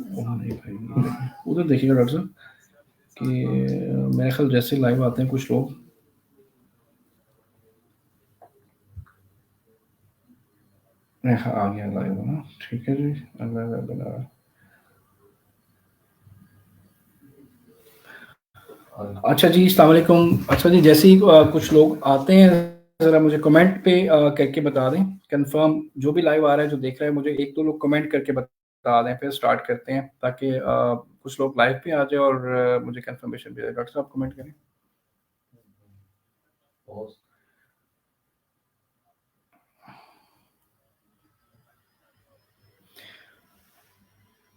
नहीं भाई, उधर देखिएगा डॉक्टर साहब कि मेरे ख्याल जैसे लाइव आते हैं कुछ लोग, हाँ आ गया लाइव ना, ठीक है जी। अच्छा जी, अस्सलाम वालेकुम। अच्छा जी, जैसे ही कुछ लोग आते हैं ज़रा मुझे कमेंट पे करके बता दें, कंफर्म जो भी लाइव आ रहा है, जो देख रहा है, मुझे 1-2 लोग कमेंट करके बता दें, फिर स्टार्ट करते हैं ताकि कुछ लोग लाइव पे आ जाएँ और मुझे कंफर्मेशन भी आए। डॉक्टर साहब कमेंट करें।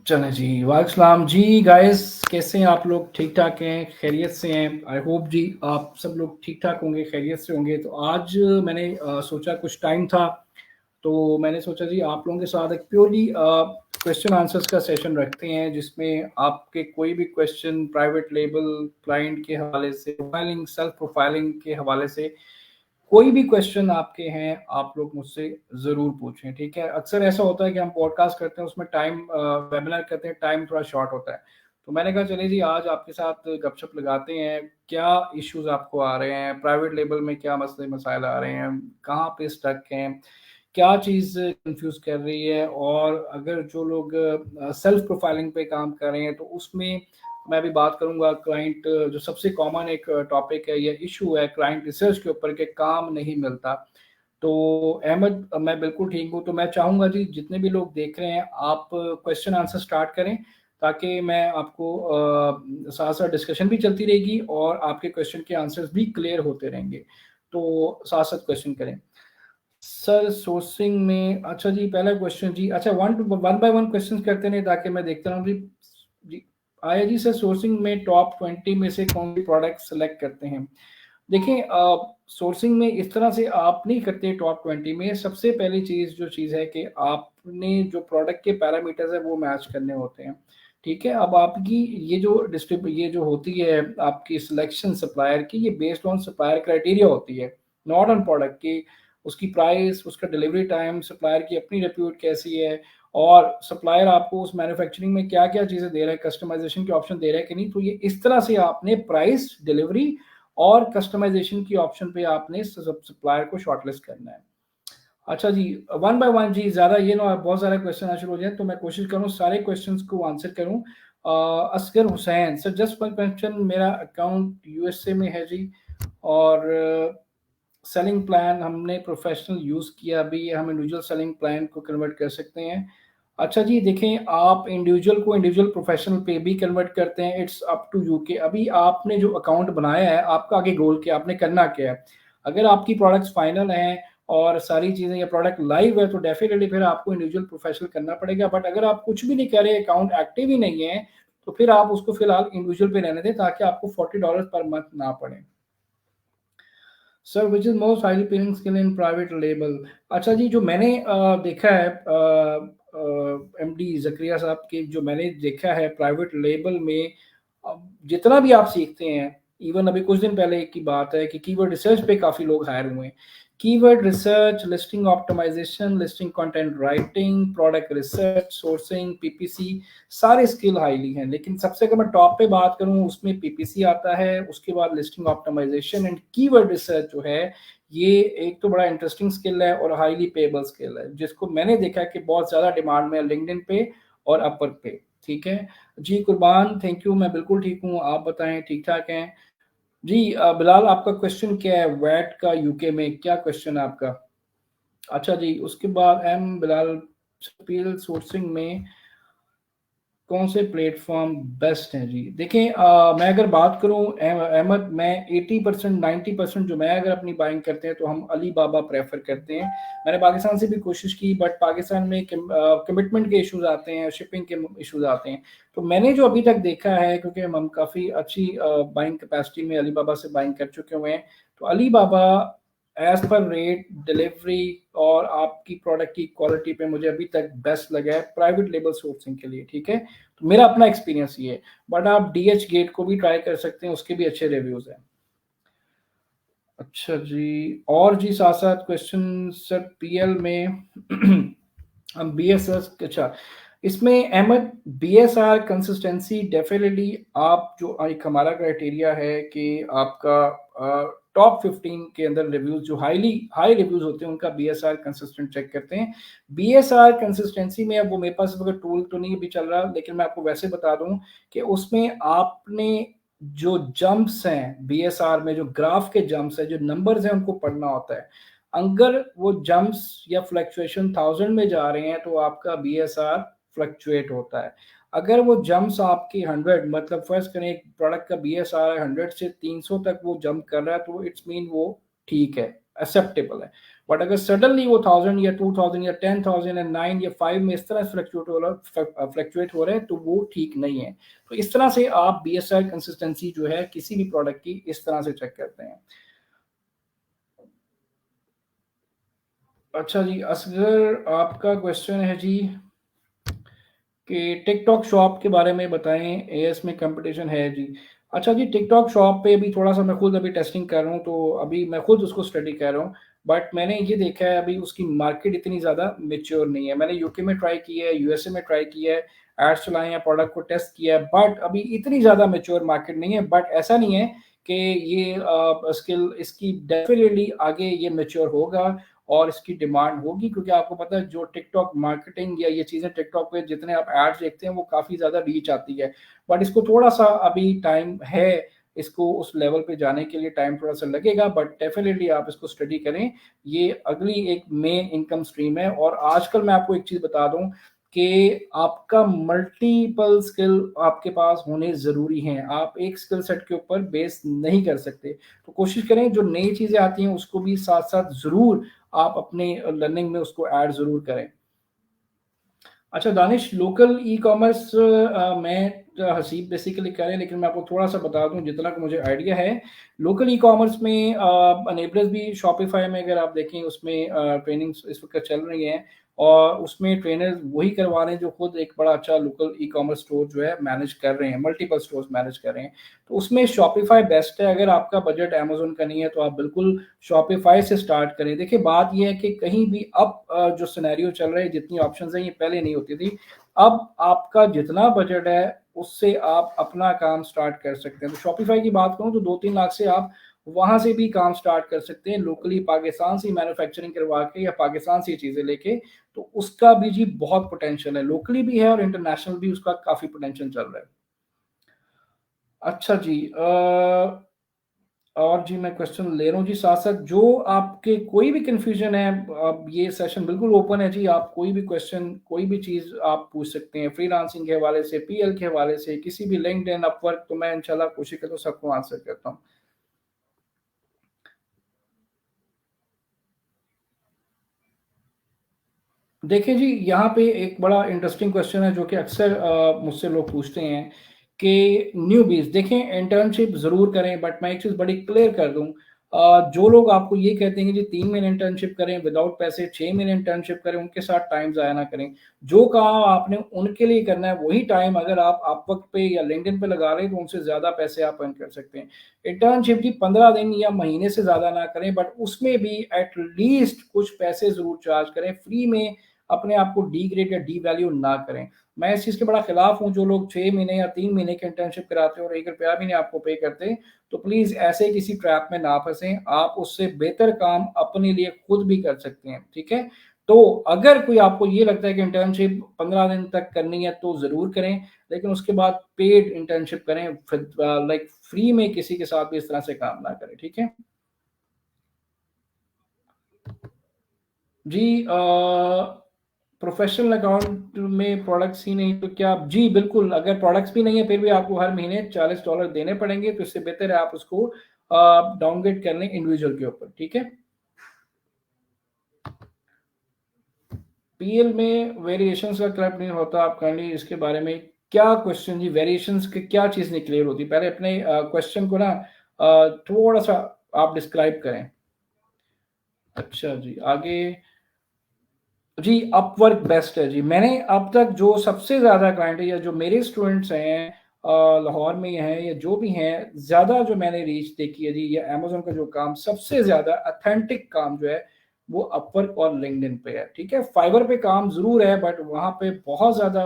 चलें जी, वालेकुम सलाम जी गाइस, कैसे हैं आप लोग? ठीक-ठाक हैं, खैरियत से हैं? आई होप जी आप सब लोग ठीक-ठाक होंगे, खैरियत से होंगे। तो आज मैंने सोचा कुछ टाइम था, तो मैंने सोचा जी आप लोगों के साथ एक प्योरली क्वेश्चन आंसर्स का सेशन रखते हैं, जिसमें आपके कोई भी क्वेश्चन प्राइवेट लेबल, क्लाइंट के हवाले से, प्रोफाइलिंग, सेल्फ प्रोफाइलिंग के हवाले से कोई भी क्वेश्चन आपके हैं, आप लोग मुझसे ज़रूर पूछें, ठीक है? अक्सर ऐसा होता है कि हम पॉडकास्ट करते हैं, उसमें टाइम वेबिनार करते हैं, टाइम थोड़ा शॉर्ट होता है। तो मैंने कहा चलिए जी आज आपके साथ गपशप लगाते हैं, क्या इश्यूज़ आपको आ रहे हैं, प्राइवेट लेबल में क्या मसले-मसाइल आ रहे हैं, कहाँ पे स्टक हैं, क्या चीज़ कन्फ्यूज़ कर रही है, और अगर जो लोग सेल्फ प्रोफाइलिंग पे काम कर रहे हैं, तो उसमें मैं भी बात करूँगा क्लाइंट, जो सबसे कॉमन एक टॉपिक है या इशू है क्लाइंट रिसर्च के ऊपर, कि काम नहीं मिलता। तो अहमद, मैं बिल्कुल ठीक हूँ, तो मैं चाहूँगा जी जितने भी लोग देख रहे हैं आप क्वेश्चन आंसर स्टार्ट करें, ताकि मैं आपको साथ-साथ डिस्कशन भी चलती रहेगी और आपके क्वेश्चन के आंसर्स भी क्लियर होते रहेंगे। तो साथ-साथ क्वेश्चन करें। सर सोर्सिंग में, अच्छा जी पहला क्वेश्चन जी, अच्छा वन बाय वन क्वेश्चंस करते हैं ताकि मैं देखता रहूँ जी। जी आया जी, सर सोर्सिंग में टॉप 20 में से कौन सी प्रोडक्ट सेलेक्ट करते हैं? देखिए सोर्सिंग में इस तरह से आप नहीं करते टॉप 20 में। सबसे पहली चीज़ जो चीज़ है कि आपने जो प्रोडक्ट के पैरामीटर्स है वो मैच करने होते हैं, ठीक है? अब आपकी ये जो होती है आपकी सिलेक्शन सप्लायर की, ये बेस्ड ऑन सप्लायर क्राइटेरिया होती है, नॉट ऑन प्रोडक्ट की। उसकी प्राइस, उसका डिलीवरी टाइम, सप्लायर की अपनी रेप्यूट कैसी है, और सप्लायर आपको उस मैन्युफैक्चरिंग में क्या-क्या चीज़ें दे रहा है, कस्टमाइज़ेशन के ऑप्शन दे रहा है कि नहीं। तो ये इस तरह से आपने प्राइस, डिलीवरी और कस्टमाइज़ेशन की ऑप्शन पे आपने सप्लायर को शॉर्टलिस्ट करना है। अच्छा जी, वन बाय वन जी, ज़्यादा ये ना बहुत सारे क्वेश्चन आंसर हो जाए, तो मैं कोशिश करूँ सारे क्वेश्चंस को आंसर करूँ। Asgar Hussain sir, just one question, मेरा अकाउंट यूएसए में है जी, और सेलिंग प्लान हमने प्रोफेशनल यूज़ किया, अभी हम इंडिविजुअल सेलिंग प्लान को कन्वर्ट कर सकते हैं। अच्छा जी, देखें आप इंडिविजुअल को इंडिविजुअल प्रोफेशनल पे भी कन्वर्ट करते हैं, इट्स अप टू यू, कि अभी आपने जो अकाउंट बनाया है, आपका आगे गोल क्या है, आपने करना क्या है। अगर आपकी प्रोडक्ट्स फाइनल हैं और सारी चीज़ें, या प्रोडक्ट लाइव है, तो डेफिनेटली फिर आपको इंडिविजुअल प्रोफेशनल करना पड़ेगा। बट अगर आप कुछ भी नहीं कर रहे, अकाउंट एक्टिव ही नहीं है, तो फिर आप उसको फिलहाल इंडिविजुअल पे रहने दें, ताकि आपको $40 पर मंथ ना पड़े। Sir which is most highly paying skill in private label? अच्छा जी, जो मैंने देखा है एमडी ज़करिया साहब के, जो मैंने देखा है प्राइवेट लेबल में, जितना भी आप सीखते हैं, इवन अभी कुछ दिन पहले की बात है कि कीवर्ड रिसर्च पे काफ़ी लोग हायर हुए हैं। Keyword research, listing optimisation, listing content writing, product research, sourcing, PPC, सारे स्किल हाईली हैं। लेकिन सबसे अगर मैं टॉप पे बात करूँ, उसमें पीपीसी आता है, उसके बाद listing optimisation and keyword research जो है, ये एक तो बड़ा इंटरेस्टिंग स्किल है और हाईली पेएबल स्किल है, जिसको मैंने देखा है कि बहुत ज़्यादा डिमांड में है लिंक्डइन पे और अपवर्क पे, ठीक है? जी कुर्बान, थैंक यू, मैं बिल्कुल ठीक हूँ, आप बताएँ ठीक-ठाक हैं? जी बिलाल, आपका क्वेश्चन क्या है? वैट का यूके में क्या क्वेश्चन है आपका? अच्छा जी, उसके बाद एम बिलाल, स्पील सोर्सिंग में कौन से प्लेटफ़ॉर्म बेस्ट हैं जी? देखें मैं अगर बात करूँ अहमद, मैं 80% 90% जो मैं अगर अपनी बाइंग करते हैं, तो हम अली बाबा प्रेफ़र करते हैं। मैंने पाकिस्तान से भी कोशिश की, बट पाकिस्तान में कमिटमेंट के इश्यूज़ आते हैं, शिपिंग के इश्यूज़ आते हैं। तो मैंने जो अभी तक देखा है, क्योंकि हम काफ़ी अच्छी बाइंग कैपेसिटी में अली बाबा से बाइंग कर चुके हुए हैं, तो अली बाबा एज़ पर रेट, डिलीवरी और आपकी प्रोडक्ट की क्वालिटी पे मुझे अभी तक बेस्ट लगा है प्राइवेट लेबल सोर्सिंग के लिए, ठीक है? तो मेरा अपना एक्सपीरियंस ये है, बट आप डीएच गेट को भी ट्राई कर सकते हैं, उसके भी अच्छे रिव्यूज़ हैं। अच्छा जी, और जी साथ-साथ क्वेश्चन सर, पीएल में हम बीएसएस, अच्छा, इसमें अहमद बीएसआर कंसिस्टेंसी डेफिनेटली आप जो एक हमारा क्राइटेरिया है कि आपका टॉप 15 के अंदर रिव्यूज जो हाई रिव्यूज होते हैं उनका बीएसआर कंसिस्टेंट चेक करते हैं। बीएसआर कंसिस्टेंसी में अब वो मेरे पास अगर टूल तो नहीं भी चल रहा, लेकिन मैं आपको वैसे बता दूं कि उसमें आपने जो जंप्स हैं बीएसआर में, जो ग्राफ के जंप्स हैं, जो नंबर्स हैं, उनको पढ़ना होता है। अगर वो जंप्स या फ्लक्चुएशन 1000 में जा रहे हैं तो आपका बीएसआर फ्लक्चुएट होता है। अगर वो जंप्स आपकी 100, मतलब फर्स्ट करें एक प्रोडक्ट का बीएसआर 100 से 300 तक वो जंप कर रहा है तो इट्स मीन वो ठीक है, एक्सेप्टेबल है। बट अगर सडनली वो 1000 या 2000 या 10,000 या 9 या 5 में इस तरह फ्लक्चुएट हो रहा है तो वो ठीक नहीं है। तो इस तरह से आप बीएसआर कंसिस्टेंसी जो है किसी भी प्रोडक्ट की इस तरह से चेक करते हैं। अच्छा जी, असगर आपका क्वेश्चन है जी कि टिकटॉक शॉप के बारे में बताएं, एएस में कंपटीशन है जी। अच्छा जी, टिकटॉक शॉप पे भी थोड़ा सा मैं खुद अभी टेस्टिंग कर रहा हूँ, तो अभी मैं खुद उसको स्टडी कर रहा हूँ। बट मैंने ये देखा है अभी उसकी मार्केट इतनी ज़्यादा मेच्योर नहीं है। मैंने यूके में ट्राई किया है, यूएसए में ट्राई किया है, एड्स चलाए हैं, प्रोडक्ट को टेस्ट किया है, बट अभी इतनी ज़्यादा मेच्योर मार्केट नहीं है। बट ऐसा नहीं है कि ये स्किल इसकी डेफिनेटली आगे ये मेच्योर होगा और इसकी डिमांड होगी, क्योंकि आपको पता है जो टिकटॉक मार्केटिंग या ये चीज़ें टिकटॉक पे जितने आप एड्स देखते हैं वो काफ़ी ज़्यादा रीच आती है। बट इसको थोड़ा सा अभी टाइम है, इसको उस लेवल पे जाने के लिए टाइम थोड़ा सा लगेगा, बट डेफिनेटली आप इसको स्टडी करें। ये अगली एक मेन इनकम स्ट्रीम है। और आजकल मैं आपको एक चीज़ बता दूं कि आपका मल्टीपल स्किल आपके पास होने ज़रूरी हैं। आप एक स्किल सेट के ऊपर बेस नहीं कर सकते। तो कोशिश करें जो नई चीज़ें आती हैं उसको भी साथ साथ ज़रूर आप अपने लर्निंग में उसको ऐड ज़रूर करें। अच्छा दानिश, लोकल ई कॉमर्स में हसीब बेसिकली करें, लेकिन मैं आपको थोड़ा सा बता दूं जितना कि मुझे आइडिया है। लोकल ई कॉमर्स में अनेबल्स भी शॉपिफाई में अगर आप देखें उसमें ट्रेनिंग्स इस वक्त चल रही हैं, और उसमें ट्रेनर्स वही करवा रहे हैं जो खुद एक बड़ा अच्छा लोकल ई कॉमर्स स्टोर जो है मैनेज कर रहे हैं, मल्टीपल स्टोर्स मैनेज कर रहे हैं। तो उसमें शॉपिफाई बेस्ट है। अगर आपका बजट अमेजोन का नहीं है तो आप बिल्कुल शॉपिफाई से स्टार्ट करें। देखिए बात यह है कि कहीं भी अब जो सिनेरियो चल रहे हैं, जितनी ऑप्शंस हैं ये पहले नहीं होती थी। अब आपका जितना बजट है उससे आप अपना काम स्टार्ट कर सकते हैं। तो शॉपिफाई की बात करूं तो 2-3 लाख से आप वहां से भी काम स्टार्ट कर सकते हैं, लोकली पाकिस्तान से मैन्युफैक्चरिंग करवा के या पाकिस्तान से चीजें लेके। तो उसका भी जी बहुत पोटेंशियल है, लोकली भी है और इंटरनेशनल भी उसका काफी पोटेंशियल चल रहा है। अच्छा जी, और जी मैं क्वेश्चन ले रहा हूँ जी साथ साथ। जो आपके कोई भी कंफ्यूजन है, अब ये सेशन बिल्कुल ओपन है जी, आप कोई भी क्वेश्चन कोई भी चीज़ आप पूछ सकते हैं, फ्रीलांसिंग के हवाले से, पीएल के हवाले से, किसी भी लिंक्डइन, अपवर्क, तो मैं इंशाल्लाह कोशिश करता हूँ सबको आंसर करता हूँ। देखिए जी, यहाँ पे एक बड़ा इंटरेस्टिंग क्वेश्चन है जो कि अक्सर मुझसे लोग पूछते हैं कि न्यूबीज देखें, इंटर्नशिप ज़रूर करें, बट मैं एक चीज़ बड़ी क्लियर कर दूं, जो लोग आपको ये कहते हैं कि जी 3 महीने इंटर्नशिप करें विदाउट पैसे, 6 महीने इंटर्नशिप करें, उनके साथ टाइम ज़ाया ना करें। जो काम आपने उनके लिए करना है वही टाइम अगर आप अपवर्क पे या लिंक्डइन पे लगा रहे हैं तो उनसे ज़्यादा पैसे आप अर्न कर सकते हैं। इंटर्नशिप की 15 दिन या महीने से ज़्यादा ना करें, बट उसमें भी एटलीस्ट कुछ पैसे ज़रूर चार्ज करें। फ्री में अपने आप को डी ग्रेड या डी वैल्यू ना करें। मैं इस चीज़ के बड़ा खिलाफ हूँ जो लोग 6 महीने या 3 महीने की इंटर्नशिप कराते हैं और 1 रुपया भी नहीं आपको पे करते। तो प्लीज़ ऐसे किसी ट्रैप में ना फंसें। आप उससे बेहतर काम अपने लिए खुद भी कर सकते हैं, ठीक है। तो अगर कोई आपको ये लगता है कि इंटर्नशिप 15 दिन तक करनी है तो ज़रूर करें, लेकिन उसके बाद पेड इंटर्नशिप करें, लाइक फ्री में किसी के साथ भी इस तरह से काम ना करें, ठीक है। जी, प्रोफेशनल अकाउंट में प्रोडक्ट्स ही नहीं तो क्या? जी बिल्कुल, अगर प्रोडक्ट्स भी नहीं है फिर भी आपको हर महीने $40 देने पड़ेंगे, तो इससे बेहतर है आप उसको डाउनग्रेड कर लें इंडिविजुअल के ऊपर, ठीक है। पीएल में वेरिएशंस का क्लब नहीं होता, आप काइंडली इसके बारे में क्या क्वेश्चन जी, वेरिएशंस की क्या चीज़ नहीं क्लियर होती? पहले अपने क्वेश्चन को ना थोड़ा सा आप डिस्क्राइब करें। अच्छा जी, आगे जी, अपवर्क बेस्ट है जी। मैंने अब तक जो सबसे ज़्यादा क्लाइंट है या जो मेरे स्टूडेंट्स हैं लाहौर में हैं या जो भी हैं, ज़्यादा जो मैंने रीच देखी है जी, या अमेज़न का जो काम सबसे ज़्यादा ऑथेंटिक काम जो है वो अपवर्क और लिंक्डइन पे है। ठीक है, फाइवर पे काम जरूर है बट वहां पे बहुत ज्यादा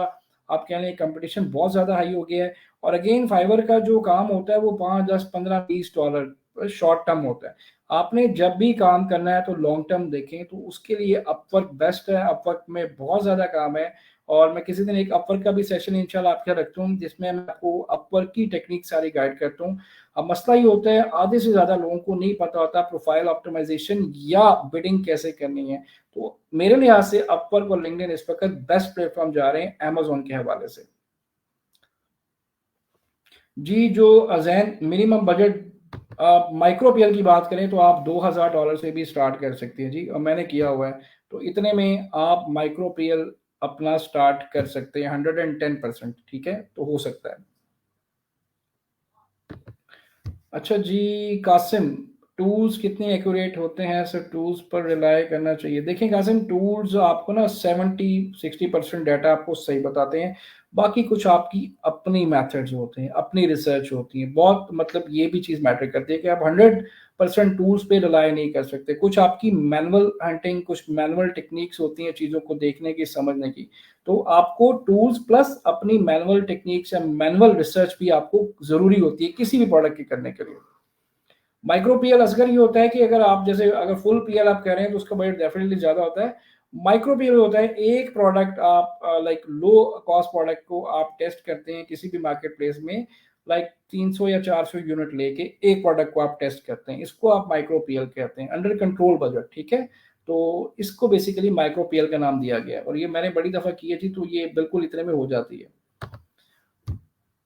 आप कह लें कंपटीशन बहुत ज्यादा हाई हो गया है। और अगेन फाइवर का जो काम होता है वो 5, 10, 15, 20 डॉलर शॉर्ट टर्म होता है। आपने जब भी काम करना है तो लॉन्ग टर्म देखें, तो उसके लिए अपवर्क बेस्ट है। अपवर्क में बहुत ज्यादा काम है और मैं किसी दिन एक अपवर्क का भी सेशन इंशाल्लाह आपके रखता हूँ जिसमें मैं आपको अपवर्क की टेक्निक सारी गाइड करता हूँ। अब मसला ये होता है आधे से ज्यादा लोगों को नहीं पता होता प्रोफाइल ऑप्टिमाइजेशन या बिडिंग कैसे करनी है। तो मेरे लिहाज से अपवर्क और लिंक्डइन इस वक्त बेस्ट प्लेटफॉर्म जा रहे हैं अमेजोन के हवाले से। जी, जो अजैन मिनिमम बजट आप माइक्रो पीएल की बात करें तो आप $2000 से भी स्टार्ट कर सकते हैं जी, और मैंने किया हुआ है। तो इतने में आप माइक्रो पीएल अपना स्टार्ट कर सकते हैं 110%। ठीक है, तो हो सकता है। अच्छा जी, कासिम, टूल्स कितने एक्यूरेट होते हैं सर? टूल्स पर रिलाय करना चाहिए। देखें कासिम, टूल्स आपको ना 70-60% डाटा आपको सही बताते हैं। बाकी कुछ आपकी अपनी मेथड्स होते हैं, अपनी रिसर्च होती है। बहुत मतलब ये भी चीज़ मैटर करती है कि आप 100% टूल्स पे रिलाय नहीं कर सकते। कुछ आपकी मैनुअल हंटिंग, कुछ मैनुअल टेक्निक्स होती हैं चीज़ों को देखने की, समझने की। तो आपको टूल्स प्लस अपनी मैनुअल टेक्निक्स या मैनुअल रिसर्च भी आपको ज़रूरी होती है किसी भी प्रोडक्ट के करने के लिए। माइक्रो पीएल असगर ये होता है कि अगर आप जैसे अगर फुल पीएल आप कह रहे हैं तो उसका बजट डेफिनेटली ज्यादा होता है। माइक्रो पीएल होता है एक प्रोडक्ट आप लाइक लो कॉस्ट प्रोडक्ट को आप टेस्ट करते हैं किसी भी मार्केट प्लेस में, लाइक 300 या 400 यूनिट लेके एक प्रोडक्ट को आप टेस्ट करते हैं, इसको आप माइक्रो पीएल कहते हैं, अंडर कंट्रोल बजट। ठीक है, तो इसको बेसिकली माइक्रो पीएल का नाम दिया गया है और ये मैंने बड़ी दफा की है जी, तो ये बिल्कुल इतने में हो जाती है।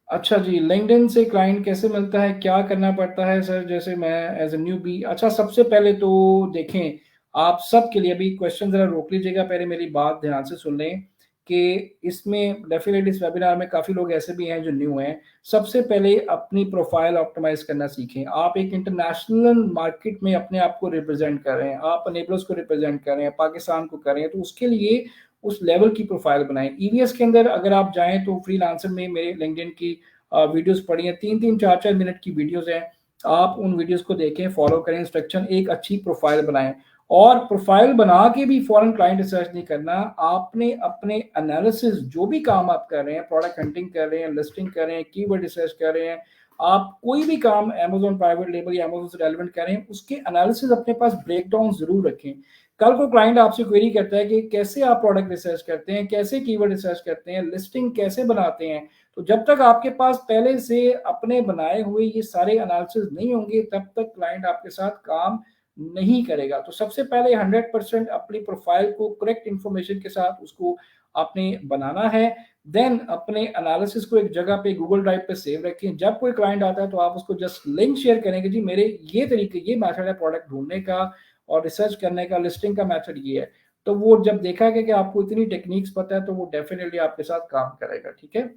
अच्छा जी, लिंक्डइन से क्लाइंट कैसे मिलता है, क्या करना पड़ता है सर? जैसे मैं एज ए न्यू बी, अच्छा सबसे पहले तो देखें, आप सबके लिए अभी क्वेश्चन जरा रोक लीजिएगा, पहले मेरी बात ध्यान से सुन लें कि इसमें डेफिनेटली इस वेबिनार में काफ़ी लोग ऐसे भी हैं जो न्यू हैं। सबसे पहले अपनी प्रोफाइल ऑप्टिमाइज करना सीखें। आप एक इंटरनेशनल मार्केट में अपने आप को रिप्रेजेंट कर रहे हैं, आप अनेबल्स को रिप्रेजेंट कर रहे हैं, पाकिस्तान को कर रहे हैं, तो उसके लिए उस लेवल की प्रोफाइल बनाएं। ईवीएस के अंदर अगर आप जाएं तो फ्रीलांसर में मेरे लिंक्डइन की वीडियोस पड़ी हैं, 3-3, 4-4 मिनट की वीडियोस हैं। आप उन वीडियोस को देखें, फॉलो करें इंस्ट्रक्शन, एक अच्छी प्रोफाइल बनाएं। और प्रोफाइल बना के भी फॉरेन क्लाइंट रिसर्च नहीं करना। आपने अपने एनालिसिस जो भी काम आप कर रहे हैं, प्रोडक्ट हंटिंग कर रहे हैं, लिस्टिंग कर रहे हैं, कीवर्ड रिसर्च कर रहे हैं, आप कोई भी काम अमेजोन प्राइवेट लेबल या अमेजोन से रेलिवेंट कर रहे हैं, उसके एनालिसिस अपने पास ब्रेकडाउन जरूर रखें। कल को क्लाइंट आपसे क्वेरी करता है कि कैसे आप प्रोडक्ट रिसर्च करते हैं, कैसे कीवर्ड रिसर्च करते हैं, लिस्टिंग कैसे बनाते हैं, तो जब तक आपके पास पहले से अपने बनाए हुए ये सारे एनालिसिस नहीं होंगे तब तक क्लाइंट आपके साथ काम नहीं करेगा। तो सबसे पहले 100% अपनी प्रोफाइल को करेक्ट इंफॉर्मेशन के साथ उसको आपने बनाना है। देन अपने एनालिसिस को एक जगह पे गूगल ड्राइव पे सेव रखें। जब कोई क्लाइंट आता है तो आप उसको जस्ट लिंक शेयर करेंगे, जी मेरे ये तरीके, ये मेथड है प्रोडक्ट ढूंढने का और रिसर्च करने का, लिस्टिंग का मेथड ये है। तो वो जब देखा गया कि आपको इतनी टेक्निक्स पता है तो वो डेफिनेटली आपके साथ काम करेगा। ठीक है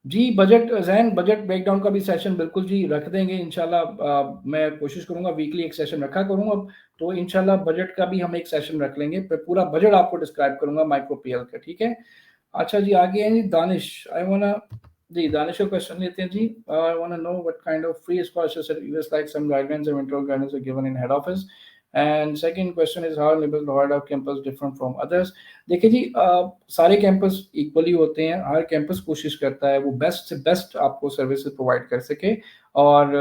जी, बजट जैन, बजट ब्रेकडाउन का भी सेशन बिल्कुल जी रख देंगे इंशाल्लाह। मैं कोशिश करूंगा वीकली एक सेशन रखा करूंगा, तो इंशाल्लाह बजट का भी हम एक सेशन रख लेंगे, पूरा बजट आपको डिस्क्राइब करूंगा माइक्रो पीएल का। ठीक है, अच्छा जी आगे हैं जी दानिश। आई वाना जी, दानिश का क्वेश्चन लेते हैं जी। I wanna know what kind of free scholarship US like some guidelines and internal guidance are given in head office, and second question is how level Noida campus different from others. देखिए जी, सारे campus equally होते हैं। हर campus कोशिश करता है वो best से बेस्ट आपको सर्विसेज प्रोवाइड कर सके और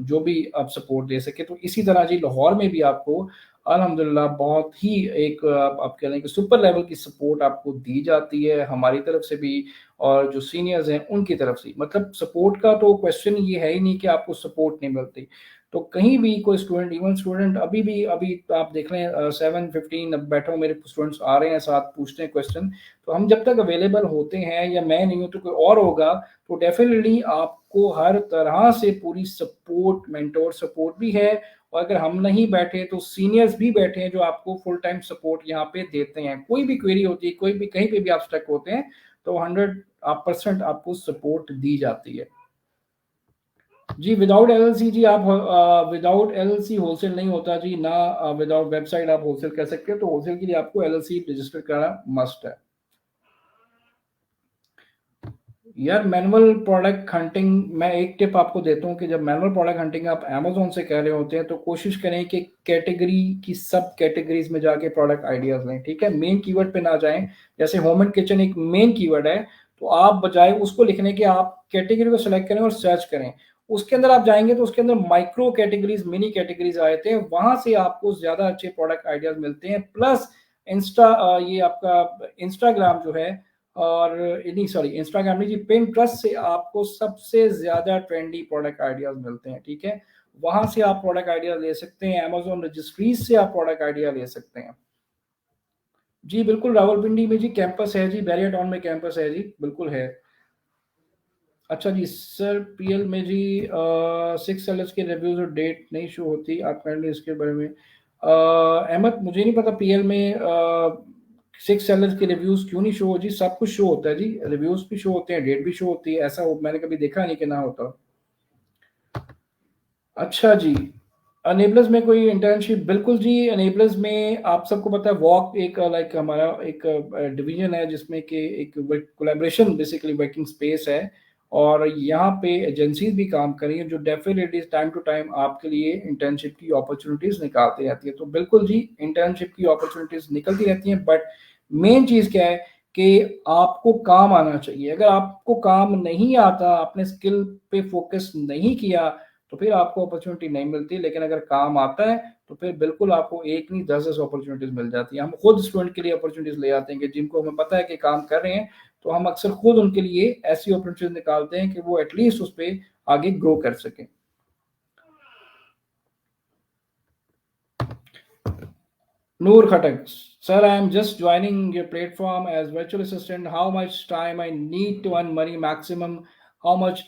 जो भी आप सपोर्ट दे सके। तो इसी तरह जी लाहौर में भी आपको अल्हम्दुलिल्लाह बहुत ही एक आप कह लें कि सुपर लेवल की सपोर्ट आपको दी जाती है हमारी तरफ से भी और जो सीनियर्स हैं उनकी तरफ से। मतलब सपोर्ट का तो क्वेश्चन ये है ही नहीं कि आपको सपोर्ट नहीं मिलती। तो कहीं भी कोई स्टूडेंट, इवन स्टूडेंट अभी आप देख लें 7:15 अब बैठा हूँ, मेरे स्टूडेंट्स आ रहे हैं साथ, पूछते हैं क्वेश्चन, तो हम जब तक अवेलेबल होते हैं या मैं नहीं हूँ तो कोई और होगा, तो डेफिनेटली आपको हर तरह से पूरी सपोर्ट, मेंटोर सपोर्ट भी है। और अगर हम नहीं बैठे तो सीनियर्स भी बैठे हैं जो आपको फुल टाइम सपोर्ट यहाँ पे देते हैं। कोई भी क्वेरी होती है, कोई भी कहीं पे भी आप स्टक होते हैं तो 100% आपको सपोर्ट दी जाती है जी। विदाउट एलएलसी जी, आप विदाउट एलएलसी होलसेल नहीं होता जी ना। विदाउट वेबसाइट आप होलसेल कर सकते हैं, तो होलसेल के लिए आपको एलएलसी रजिस्टर करना मस्ट है। यार मैनुअल प्रोडक्ट हंटिंग, मैं एक टिप आपको देता हूँ कि जब मैनुअल प्रोडक्ट हंटिंग आप अमेजोन से कर रहे होते हैं तो कोशिश करें कि कैटेगरी की सब कैटेगरीज में जाके प्रोडक्ट आइडियाज लें, ठीक है, मेन कीवर्ड पे ना जाएं। जैसे होम एंड किचन एक मेन कीवर्ड है, तो आप बजाय उसको लिखने के आप कैटेगरी को सिलेक्ट करें और सर्च करें। उसके अंदर आप जाएंगे तो उसके अंदर माइक्रो कैटेगरीज, मिनी कैटेगरीज आए थे, वहां से आपको ज्यादा अच्छे प्रोडक्ट आइडियाज मिलते हैं। प्लस इंस्टा, ये आपका इंस्टाग्राम जो है, और नहीं सॉरी इंस्टाग्राम नहीं जी, पिंटरेस्ट से आपको सबसे ज्यादा ट्रेंडी प्रोडक्ट आइडियाज मिलते हैं, ठीक है। वहां से आप प्रोडक्ट आइडिया ले सकते हैं, अमेजोन रजिस्ट्रीज से आप प्रोडक्ट आइडिया ले सकते हैं। जी बिल्कुल, रावलपिंडी में जी कैंपस है जी, बैरियर टाउन में कैंपस है जी, बिल्कुल है। अच्छा जी सर, पीएल में जी 6 सेलर्स के रिव्यूज और डेट नहीं शो होती, आप काइंडली इसके बारे में अहमद, मुझे नहीं पता पीएल में 6 सेलर्स के रिव्यूज क्यों नहीं शो हो जी, सब कुछ शो होता है जी, रिव्यूज भी शो होते हैं, डेट भी शो होती है, ऐसा मैंने कभी देखा नहीं कि ना होता। अच्छा जी, अनेबलर्स में कोई इंटर्नशिप, बिल्कुल जी, अनेबलर्स में आप सबको पता है वॉक एक लाइक हमारा एक डिवीजन है जिसमें कि एक कोलैबोरेशन बेसिकली वर्किंग स्पेस है, और यहाँ पे एजेंसीज भी काम कर रही हैं जो डेफिनेटली टाइम टू टाइम आपके लिए इंटर्नशिप की अपॉर्चुनिटीज निकालती रहती है। तो बिल्कुल जी, इंटर्नशिप की अपॉर्चुनिटीज निकलती रहती हैं, बट मेन चीज़ क्या है कि आपको काम आना चाहिए। अगर आपको काम नहीं आता, आपने स्किल पे फोकस नहीं किया, तो फिर आपको अपॉर्चुनिटी नहीं मिलती। लेकिन अगर काम आता है तो फिर बिल्कुल आपको एक नहीं 10-10 अपॉर्चुनिटीज मिल जाती है। हम खुद स्टूडेंट के लिए अपॉर्चुनिटीज ले आते हैं कि जिनको हमें पता है कि काम कर रहे हैं, तो हम अक्सर खुद उनके लिए ऐसी अपॉर्चुनिटीज निकालते हैं कि वो एटलीस्ट उस पर आगे ग्रो कर सकें। Noor Khatak, sir, I am just joining your platform as virtual assistant. How much time I need to earn money maximum? How much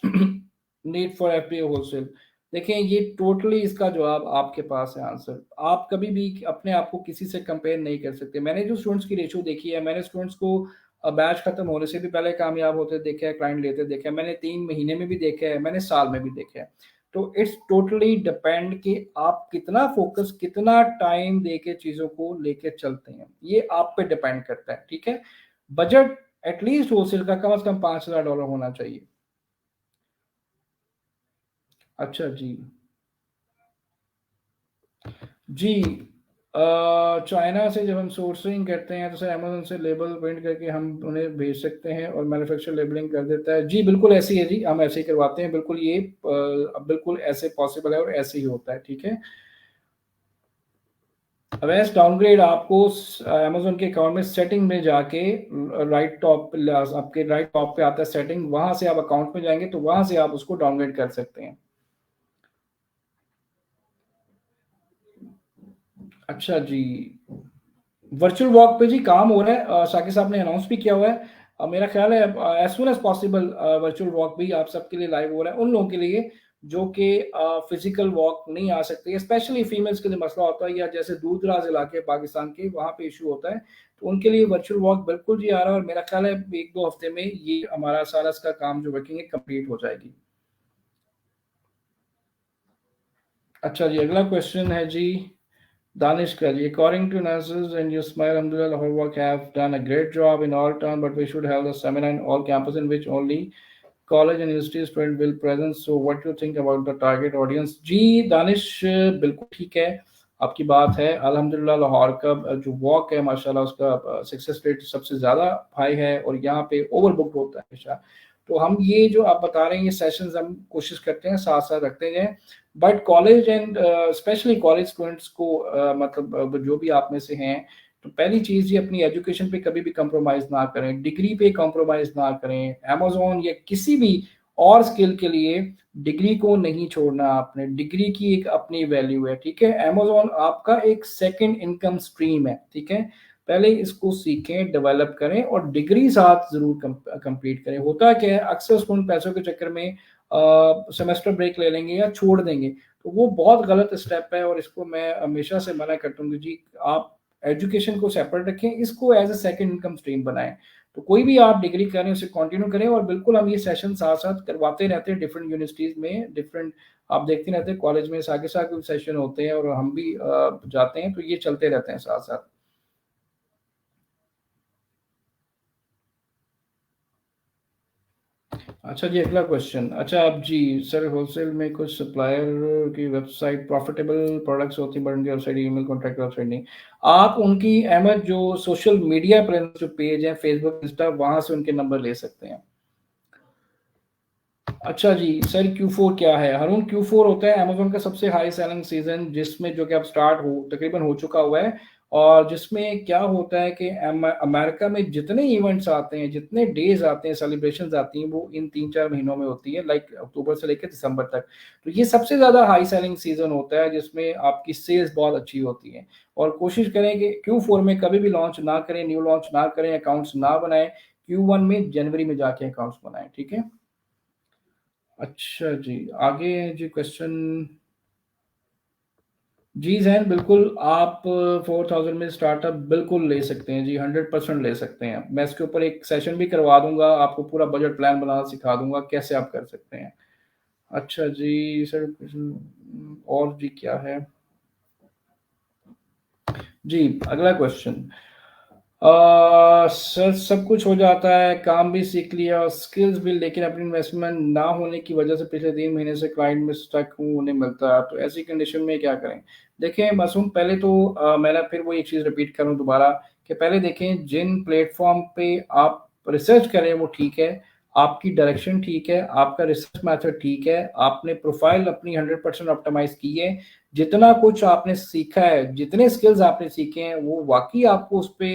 need for FBA wholesale? देखें, ये टोटली इसका जवाब आपके पास है आंसर। आप कभी भी अपने आप को किसी से कंपेयर नहीं कर सकते। मैंने जो स्टूडेंट्स की रेशो देखी है, मैंने स्टूडेंट्स को बैच खत्म होने से भी पहले कामयाब होते देखे हैं, क्लाइंट लेते देखे हैं, मैंने 3 महीने में भी देखे हैं, मैंने साल में भी देखे हैं। तो इट्स टोटली डिपेंड कि आप कितना फोकस, कितना टाइम देके चीजों को लेके चलते हैं, ये आप पे डिपेंड करता है, ठीक है। बजट एटलीस्ट होलसेल का कम से कम $5,000 होना चाहिए। अच्छा जी। जी, चाइना से जब हम सोर्सिंग करते हैं तो सर अमेजोन से लेबल प्रिंट करके हम उन्हें भेज सकते हैं और मैन्युफैक्चर लेबलिंग कर देता है। जी बिल्कुल ऐसी है जी, हम ऐसे ही करवाते हैं, बिल्कुल ये बिल्कुल ऐसे पॉसिबल है और ऐसे ही होता है, ठीक है। अवेस डाउनग्रेड आपको अमेजोन के अकाउंट में सेटिंग में जाके राइट टॉप, आपके राइट टॉप पे आता है सेटिंग, वहां से आप अकाउंट में जाएंगे तो वहां से आप उसको डाउनग्रेड कर सकते हैं। अच्छा जी, वर्चुअल वॉक पे जी काम हो रहा है, साकिब साहब ने अनाउंस भी किया हुआ है। मेरा ख्याल है as soon as possible virtual walk भी आप सबके लिए लाइव हो रहा है, उन लोगों के लिए जो कि फिजिकल वॉक नहीं आ सकते, स्पेशली फीमेल्स के लिए मसला होता है, या जैसे दूर दराज इलाके पाकिस्तान के वहाँ पे इशू होता है, तो उनके लिए वर्चुअल वॉक बिल्कुल जी आ रहा है, और मेरा ख्याल है 1-2 हफ्ते में ये हमारा सारा इसका काम जो वर्किंग है कंप्लीट हो जाएगी। अच्छा जी, अगला क्वेश्चन है जी Danish Kaji, according to nurses and you smile, Alhamdulillah, her work have done a great job in all term, but we should have a seminar in all campus in which only college and university student will present. So what do you think about the target audience? जी दानिश, बिल्कुल ठीक है, आपकी बात है। अल्हम्दुलिल्लाह लाहौर का जो walk है माशाल्लाह उसका सक्सेस रेट सबसे ज़्यादा हाई है, और यहाँ पे ओवर बुक होता है हमेशा। तो हम ये जो आप बता रहे हैं ये सेशंस हम कोशिश करते हैं साथ साथ रखते हैं, but college and specially college students को मतलब जो भी आप में से हैं, तो पहली चीज ये अपनी एजुकेशन पे कभी भी कंप्रोमाइज ना करें, डिग्री पे कंप्रोमाइज ना करें। अमेजोन या किसी भी और स्किल के लिए डिग्री को नहीं छोड़ना आपने, डिग्री की एक अपनी वैल्यू है, ठीक है। अमेजोन आपका एक सेकंड इनकम स्ट्रीम है, ठीक है। पहले इसको सीखें, डेवलप करें, और डिग्री साथ जरूर कंप्लीट करें। होता क्या है, अक्सर स्टूडेंट पैसों के चक्कर में सेमेस्टर ब्रेक ले लेंगे या छोड़ देंगे, तो वो बहुत गलत स्टेप है, और इसको मैं हमेशा से मना करता हूँ कि जी आप एजुकेशन को सेपरेट रखें, इसको as a second income stream बनाएं। तो कोई भी आप डिग्री करें उसे कंटिन्यू करें, और बिल्कुल हम ये सेशन साथ साथ करवाते रहते हैं डिफरेंट यूनिवर्सिटीज में, डिफरेंट आप देखते रहते हैं कॉलेज में साथ के साथ सेशन होते हैं, और हम भी जाते हैं, तो ये चलते रहते हैं साथ साथ। अच्छा जी, अगला क्वेश्चन। अच्छा अब जी सर, होलसेल में कुछ सप्लायर की वेबसाइट प्रॉफिटेबल प्रोडक्ट्स होती हैं, बट उनकी वेबसाइट ईमेल कॉन्टैक्ट वेबसाइट नहीं। आप उनकी अहमद जो सोशल मीडिया प्रेजेंस जो पेज है फेसबुक इंस्टा, वहां से उनके नंबर ले सकते हैं। अच्छा जी सर, Q4 क्या है? हारून, Q4 होता है अमेज़न का सबसे हाई सेलिंग सीज़न, जिसमें जो कि अब स्टार्ट हो तकरीबन हो चुका हुआ है। और जिसमें क्या होता है कि अमेरिका में जितने इवेंट्स आते हैं, जितने डेज़ आते हैं, सेलिब्रेशंस आती हैं, वो इन 3-4 महीनों में होती है, लाइक अक्टूबर से लेकर दिसंबर तक। तो ये सबसे ज़्यादा हाई सेलिंग सीज़न होता है, जिसमें आपकी सेल्स बहुत अच्छी होती हैं। और कोशिश करें कि Q4 में कभी भी लॉन्च ना करें, न्यू लॉन्च ना करें, अकाउंट्स ना बनाएँ। Q1 में जनवरी में जाके अकाउंट्स बनाएँ, ठीक है? अच्छा जी, आगे जी क्वेश्चन। जी ज़ैन, बिल्कुल आप 4000 में स्टार्टअप बिल्कुल ले सकते हैं जी, 100% ले सकते हैं। मैं इसके ऊपर एक सेशन भी करवा दूँगा, आपको पूरा बजट प्लान बनाना सिखा दूँगा, कैसे आप कर सकते हैं। अच्छा जी सर, और जी क्या है? जी, अगला क्वेश्चन। सर सब कुछ हो जाता है, काम भी सीख लिया और स्किल्स भी, लेकिन अपनी इन्वेस्टमेंट ना होने की वजह से पिछले 3 महीने से क्लाइंट में स्टक हूँ, उन्हें मिलता है, तो ऐसी कंडीशन में क्या करें? देखिए मासूम, पहले तो मैं फिर वो एक चीज़ रिपीट करूँ दोबारा, कि पहले देखें जिन प्लेटफ़ॉर्म पे आप रिसर्च कर रहे हैं वो ठीक है, आपकी डायरेक्शन ठीक है, आपका रिसर्च मेथड ठीक है, आपने प्रोफ़ाइल अपनी 100% ऑप्टिमाइज़ की है, जितना कुछ आपने सीखा है, जितने स्किल्स आपने सीखे हैं, वो वाक़ई आपको उस पे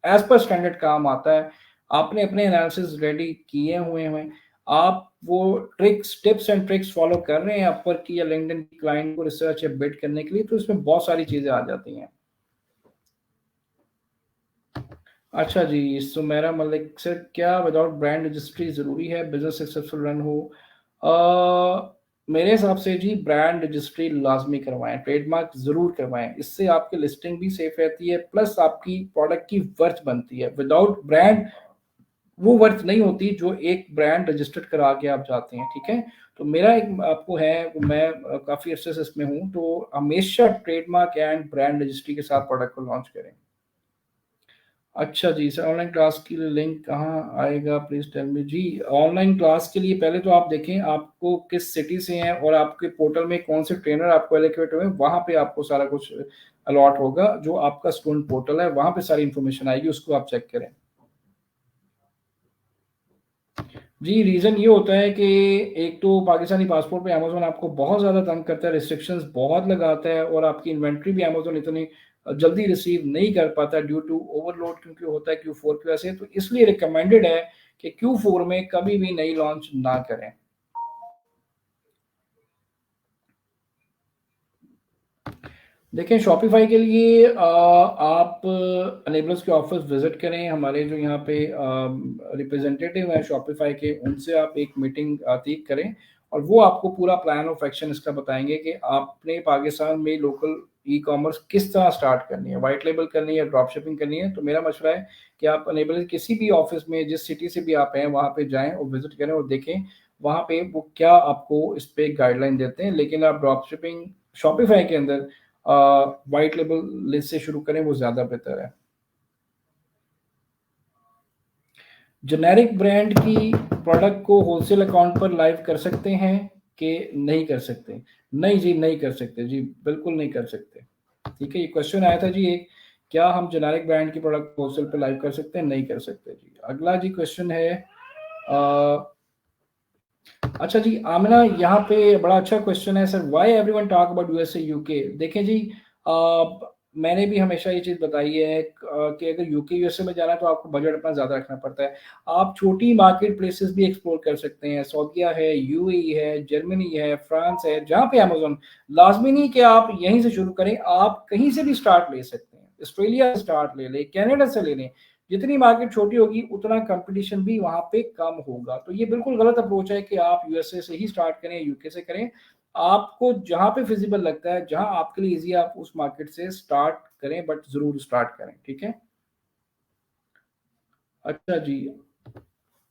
एज़ पर स्टैंडर्ड काम आता है। आपने अपने एनालिसिस रेडी किए हुए हैं। आप वो tricks, tips and tricks follow कर रहे हैं अपवर्क की या लिंक्डइन की, क्लाइंट को रिसर्च या बिड करने के लिए, तो इसमें बहुत सारी चीज़ें आ जाती हैं। अच्छा जी, सुमेरा मलिक सर, क्या विदाउट ब्रांड रजिस्ट्री ज़रूरी है बिज़नेस सक्सेसफुल रन हो? मेरे हिसाब से जी ब्रांड रजिस्ट्री लाज़मी करवाएँ, ट्रेडमार्क ज़रूर करवाएँ। इससे आपकी लिस्टिंग भी सेफ रहती है, प्लस आपकी प्रोडक्ट की वर्थ बनती है। विदाउट ब्रांड वो वर्थ नहीं होती जो एक ब्रांड रजिस्टर्ड करा के आप जाते हैं, ठीक है? तो मेरा एक आपको है, मैं काफ़ी अरसे से इसमें हूँ, तो हमेशा ट्रेडमार्क एंड ब्रांड रजिस्ट्री के साथ प्रोडक्ट को लॉन्च करें। अच्छा जी, सर ऑनलाइन क्लास के लिए लिंक कहाँ आएगा प्लीज़ टेल मी? जी, ऑनलाइन क्लास के लिए पहले तो आप देखें आपको किस सिटी से हैं और आपके पोर्टल में कौन से ट्रेनर आपको एलोकेट हुए हैं, वहाँ पे आपको सारा कुछ अलॉट होगा। जो आपका स्टूडेंट पोर्टल है, वहाँ पे सारी इन्फॉर्मेशन आएगी, उसको आप चेक करें। जी, रीज़न ये होता है कि एक तो पाकिस्तानी पासपोर्ट पे अमेज़न आपको बहुत ज़्यादा तंग करता है, रिस्ट्रिक्शंस बहुत लगाता है, और आपकी इन्वेंटरी भी अमेज़न इतनी जल्दी रिसीव नहीं कर पाता ड्यू टू ओवरलोड, क्योंकि होता है Q4 की वजह से। तो इसलिए रिकमेंडेड है कि Q4 में कभी भी नई लॉन्च ना करें। देखिए शॉपिफ़ाई के लिए आप अनेबल्स के ऑफ़िस विज़िट करें, हमारे जो यहाँ पे रिप्रेजेंटेटिव हैं शॉपिफ़ाई के, उनसे आप एक मीटिंग तय करें, और वो आपको पूरा प्लान ऑफ एक्शन इसका बताएँगे कि आपने पाकिस्तान में लोकल ई-कॉमर्स किस तरह स्टार्ट करनी है, व्हाइट लेबल करनी है या ड्रॉप शिपिंग करनी है। तो मेरा मशवरा है कि आप अनेबल किसी भी ऑफ़िस में, जिस सिटी से भी आप हैं, वहाँ पे जाएँ और विज़िट करें और देखें, वहाँ पे वो क्या आपको इस पे गाइडलाइन देते हैं। लेकिन आप ड्रॉप शिपिंग शॉपिफ़ाई के अंदर व्हाइट लेबल लिस्ट से शुरू करें, वो ज़्यादा बेहतर है। जेनेरिक ब्रांड की प्रोडक्ट को होलसेल अकाउंट पर लाइव कर सकते हैं कि नहीं कर सकते? नहीं जी, नहीं कर सकते जी, बिल्कुल नहीं कर सकते। ठीक है, ये क्वेश्चन आया था जी एक, क्या हम जेनेरिक ब्रांड की प्रोडक्ट होलसेल पे लाइव कर सकते हैं? नहीं कर सकते जी। अगला जी क्वेश्चन है, अ, अच्छा जी, आमिना, यहाँ पे बड़ा अच्छा क्वेश्चन है sir, why everyone talk about USA UK? देखें जी, मैंने भी हमेशा ये चीज़ बताई है कि अगर यूके यूएसए में जाना है तो आपको बजट अपना ज़्यादा रखना पड़ता है। आप छोटी मार्केट प्लेसेस भी एक्सप्लोर कर सकते हैं, सऊदीया है, यूएई है, जर्मनी है, फ्रांस है, जहाँ पे अमेज़न, लाज़मी नहीं कि आप यहीं से शुरू करें, आप कहीं से भी स्टार्ट ले सकते हैं। ऑस्ट्रेलिया से स्टार्ट ले लें, कनाडा से ले लें। जितनी मार्केट छोटी होगी उतना कंपटीशन भी वहाँ पे कम होगा। तो ये बिल्कुल गलत अप्रोच है कि आप यूएसए से ही स्टार्ट करें, यूके से करें। आपको जहाँ पे फिजिबल लगता है, जहाँ आपके लिए ईज़ी है, आप उस मार्केट से स्टार्ट करें, बट ज़रूर स्टार्ट करें, ठीक है? अच्छा जी,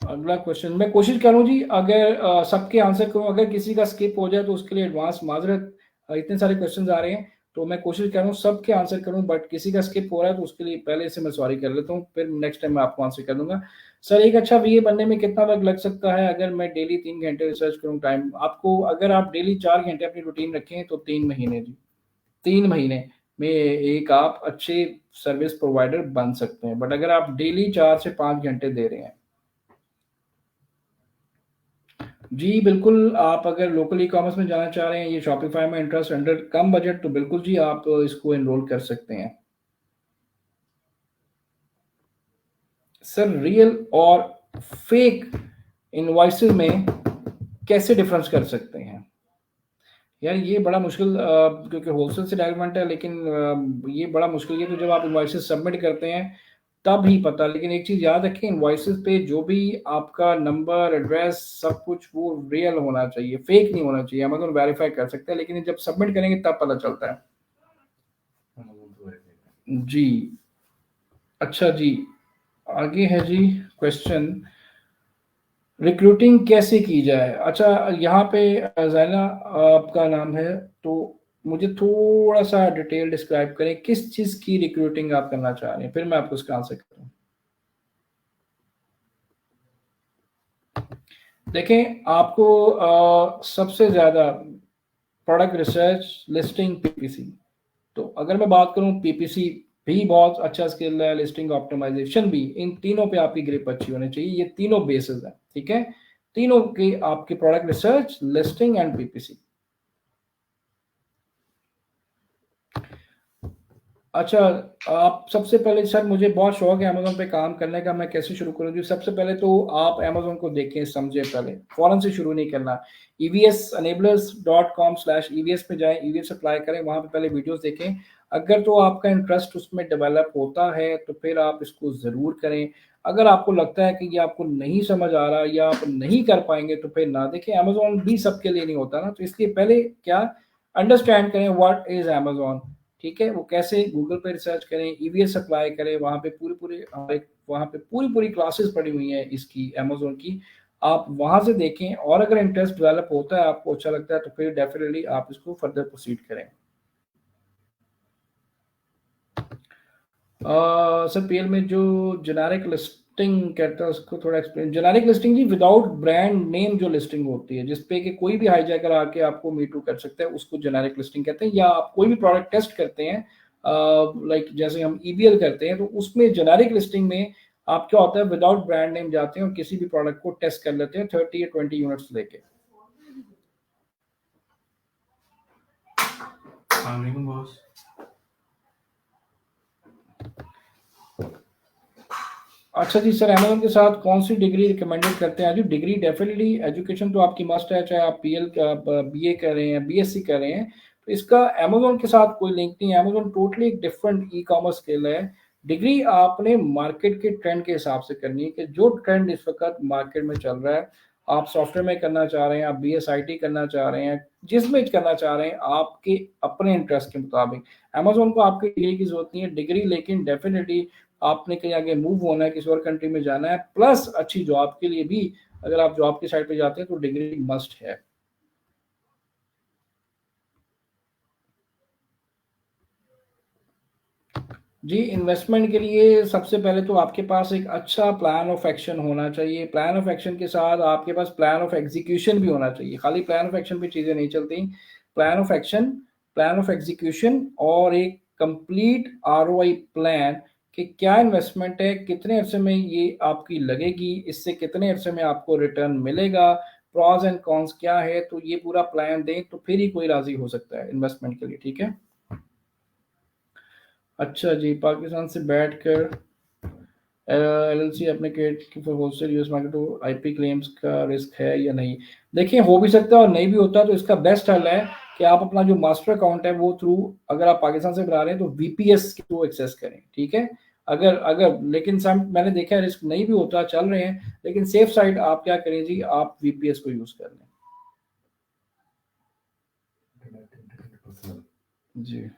अगला क्वेश्चन मैं कोशिश करूँ जी, अगर सबके आंसर करूँ, अगर किसी का स्किप हो जाए तो उसके लिए एडवांस माज़रत। इतने सारे क्वेश्चंस आ रहे हैं। तो मैं कोशिश कर रहा हूँ सबके आंसर करूँ, बट किसी का स्किप हो रहा है तो उसके लिए पहले से मैं सॉरी कर लेता हूँ, फिर नेक्स्ट टाइम मैं आपको आंसर कर दूंगा। सर एक अच्छा वीए बनने में कितना वक्त लग सकता है अगर मैं डेली 3 घंटे रिसर्च करूँ? टाइम आपको, अगर आप डेली 4 घंटे अपनी रूटीन रखें तो 3 महीने जी, 3 महीने में एक आप अच्छे सर्विस प्रोवाइडर बन सकते हैं। बट अगर आप डेली 4 से 5 घंटे दे रहे हैं, जी बिल्कुल, आप अगर लोकल ई कॉमर्स में जाना चाह रहे हैं, ये शॉपिफाई में इंटरेस्ट अंडर कम बजट, तो बिल्कुल जी आप इसको एनरोल कर सकते हैं। सर रियल और फेक इनवॉइसेस में कैसे डिफरेंस कर सकते हैं? यार ये बड़ा मुश्किल, क्योंकि होलसेल से डायरेक्ट है, लेकिन ये बड़ा मुश्किल है। तो जब आप इनवॉइसेस सबमिट करते हैं तब ही पता। लेकिन एक चीज़ याद रखें, इनवॉइसेस पे जो भी आपका नंबर, एड्रेस, सब कुछ वो रियल होना चाहिए, फेक नहीं होना चाहिए। अमेज़न वेरीफाई कर सकते हैं, लेकिन जब सबमिट करेंगे तब पता चलता है। जी, अच्छा जी, आगे है जी क्वेश्चन, रिक्रूटिंग कैसे की जाए? अच्छा, यहाँ पे ज़ैना आपका नाम है, तो मुझे थोड़ा सा डिटेल डिस्क्राइब करें किस चीज़ की रिक्रूटिंग आप करना चाह रहे हैं, फिर मैं आपको उसका आंसर करूँ। देखें, आपको सबसे ज़्यादा प्रोडक्ट रिसर्च, लिस्टिंग, पीपीसी। तो अगर मैं बात करूं, पीपीसी भी बहुत अच्छा स्किल है, लिस्टिंग ऑप्टिमाइजेशन भी, इन तीनों पे आपकी ग्रिप अच्छी होनी चाहिए। ये तीनों बेसिस है, ठीक है? तीनों के आपके product research, listing and PPC. अच्छा, आप सबसे पहले, सर मुझे बहुत शौक है अमेज़न पे काम करने का, मैं कैसे शुरू करूँ जी? सबसे पहले तो आप अमेज़न को देखें, समझें पहले, फ़ौरन से शुरू नहीं करना। evsenablers.com/evs पे जाएँ, ईवीएस अप्लाई करें, वहाँ पे पहले वीडियोज़ देखें। अगर तो आपका इंटरेस्ट उसमें डेवलप होता है, तो फिर आप इसको ज़रूर करें। अगर आपको लगता है कि ये आपको नहीं समझ आ रहा या आप नहीं कर पाएँगे, तो फिर ना देखें। अमेज़न भी सबके लिए नहीं होता ना, तो इसलिए पहले क्या, अंडरस्टैंड करें व्हाट इज़ अमेज़न। ठीक है? वो कैसे, गूगल पे रिसर्च करें, ईवीएस अप्लाई करें, वहाँ पे पूरी-पूरी वहाँ पे पूरी-पूरी क्लासेस पड़ी हुई हैं इसकी, अमेज़न की। आप वहाँ से देखें, और अगर इंटरेस्ट डेवलप होता है, आपको अच्छा लगता है, तो फिर डेफ़िनिटली आप इसको फर्दर प्रोसीड करें। सर पीएल में जो जेनेरिक लिस्टिंग कहता है उसको थोड़ा एक्सप्लेन। जेनेरिक लिस्टिंग जी, विदाउट ब्रांड नेम जो लिस्टिंग होती है, जिसपे कि कोई भी हाईजैकर आके आपको मी टू कर सकता है, उसको जेनेरिक लिस्टिंग कहते हैं। या आप कोई भी प्रोडक्ट टेस्ट करते हैं, लाइक जैसे हम ईबीएल करते हैं, तो उसमें जेनेरिक लिस्टिंग में आप क्या होता है, विदाउट ब्रांड नेम जाते हैं और किसी भी प्रोडक्ट को टेस्ट कर लेते हैं 30 या 20 यूनिट्स लेके। बॉस। अच्छा जी सर, अमेज़न के साथ कौन-सी डिग्री रिकमेंडेड करते हैं? जी डिग्री डेफ़िनिटली, एजुकेशन तो आपकी मस्ट है, चाहे आप पीएल का ब बीए कर रहे हैं, बीएससी कर रहे हैं, तो इसका अमेज़न के साथ कोई लिंक नहीं है। अमेज़न टोटली एक डिफरेंट ई-कॉमर्स स्किल है। डिग्री आपने मार्केट के ट्रेंड के हिसाब से करनी है, कि जो ट्रेंड इस वक़्त मार्केट में चल रहा है, आप सॉफ्टवेयर में करना चाह रहे हैं, आप बीएसआईटी करना चाह रहे हैं, जिसमें करना चाह रहे हैं, आपके अपने इंटरेस्ट के मुताबिक। अमेज़न को आपकी डिग्री की ज़रूरत नहीं है। डिग्री लेकिन डेफ़िनिटली आपने कहीं आगे मूव होना है, किसी और कंट्री में जाना है, प्लस अच्छी जॉब के लिए भी, अगर आप जॉब की साइड पे जाते हैं तो डिग्री मस्ट है। जी, इन्वेस्टमेंट के लिए सबसे पहले तो आपके पास एक अच्छा प्लान ऑफ एक्शन होना चाहिए। प्लान ऑफ एक्शन के साथ आपके पास प्लान ऑफ एग्जीक्यूशन भी होना चाहिए। खाली प्लान ऑफ एक्शन पे चीज़ें नहीं चलती। Plan of action, plan of execution और एक कंप्लीट आरओआई प्लान, कि क्या इन्वेस्टमेंट है, कितने अरसे में ये आपकी लगेगी, इससे कितने अरसे में आपको रिटर्न मिलेगा, प्रॉस एंड कॉन्स क्या है, तो ये पूरा प्लान दें तो फिर ही कोई राज़ी हो सकता है इन्वेस्टमेंट के लिए, ठीक है? अच्छा जी, पाकिस्तान से बैठकर LLC एप्लीकेट for wholesale US market को आईपी क्लेम्स का रिस्क है या नहीं? देखिए, हो भी सकता है और नहीं भी होता, तो इसका बेस्ट हल है कि आप अपना जो मास्टर अकाउंट है वो थ्रू, अगर आप पाकिस्तान से बना रहे हैं तो वीपीएस के थ्रू एक्सेस करें, ठीक है? अगर अगर लेकिन सम मैंने देखा है रिस्क नहीं भी होता, चल रहे हैं, लेकिन सेफ साइड आप क्या करें जी, आप वीपीएस को यूज कर लें। जी।